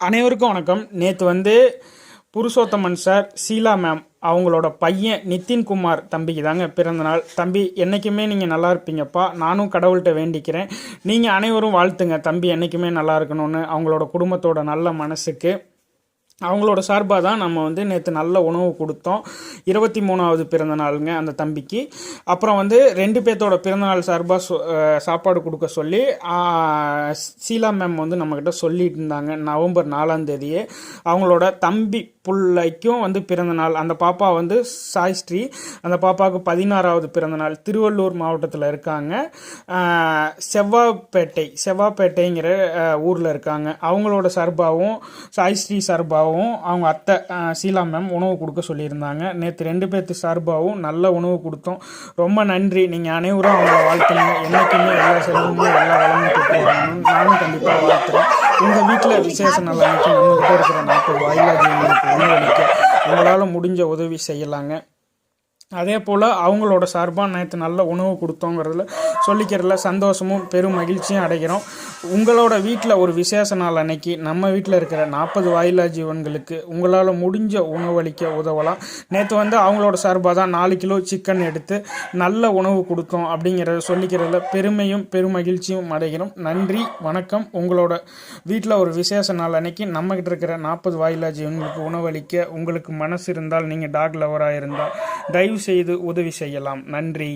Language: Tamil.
அனைவருக்கும் வணக்கம். நேற்று புருஷோத்தமன் சார், ஷீலா மேம் அவங்களோட பையன் நிதின்குமார் தம்பிக்கு தாங்க பிறந்தநாள். தம்பி, என்றைக்குமே நீங்கள் நல்லா இருப்பீங்கப்பா. நானும் கடவுள்கிட்ட வேண்டிக்கிறேன். நீங்கள் அனைவரும் வாழ்த்துங்க, தம்பி என்றைக்குமே நல்லா இருக்கணும்னு. அவங்களோட குடும்பத்தோட நல்ல மனசுக்கு அவங்களோட சார்பாக தான் நம்ம நேற்று நல்ல உணவு கொடுத்தோம். 23வது பிறந்த நாளுங்க அந்த தம்பிக்கு. அப்புறம் 2 பேர்த்தோட பிறந்தநாள் சார்பாக சாப்பாடு கொடுக்க சொல்லி ஷீலா மேம் நம்மக்கிட்ட சொல்லிட்டு இருந்தாங்க. நவம்பர் 4ஆம் தேதியே அவங்களோட தம்பி பிள்ளைக்கும் பிறந்தநாள். அந்த பாப்பா சாய்ஸ்ரீ. அந்த பாப்பாவுக்கு 16வது பிறந்தநாள். திருவள்ளூர் மாவட்டத்தில் இருக்காங்க. செவ்வாப்பேட்டைங்கிற ஊரில் இருக்காங்க. அவங்களோட சார்பாகவும் சாய்ஸ்ரீ சார்பாகவும் அவங்க அத்தை ஷீலா மேம் உணவு கொடுக்க சொல்லியிருந்தாங்க. நேற்று 2 பேர்த்து சார்பாகவும் நல்ல உணவு கொடுத்தோம். ரொம்ப நன்றி. நீங்கள் அனைவரும் அவங்கள வாழ்த்துங்க. என்றைக்குமே எல்லா செல்வமும் எல்லா வளமும் பெற்று வரணும். நானும் கண்டிப்பாக வாழ்த்துறேன். உங்கள் வீட்டில் விசேஷ நாள் அன்னைக்கு நம்மகிட்ட இருக்கிற 40 வாயிலாஜிகளுக்கு உணவளிக்க உங்களால் முடிஞ்ச உதவி செய்யலாங்க. அதே போல் அவங்களோட சார்பாக நேற்று நல்ல உணவு கொடுத்தோங்கிறதுல சொல்லிக்கிறதுல சந்தோஷமும் பெரும் மகிழ்ச்சியும் அடைகிறோம். உங்களோட வீட்டில் ஒரு விசேஷ நாள் அன்னைக்கு நம்ம வீட்டில் இருக்கிற 40 வாயிலா ஜீவன்களுக்கு உங்களால் முடிஞ்ச உணவளிக்க உதவலாம். நேற்று அவங்களோட சார்பாக தான் 4 கிலோ சிக்கன் எடுத்து நல்ல உணவு கொடுத்தோம் அப்படிங்கிறத சொல்லிக்கிறதுல பெருமையும் பெரும் மகிழ்ச்சியும் அடைகிறோம். நன்றி, வணக்கம். உங்களோட வீட்டில் ஒரு விசேஷ நாள் அன்னைக்கு நம்மகிட்ட இருக்கிற 40 வாயிலா ஜீவன்களுக்கு உணவளிக்க உங்களுக்கு மனசு இருந்தால், நீங்கள் டாக் லவராக இருந்தால் தயவு செய்து உதவி செய்யலாம். நன்றி.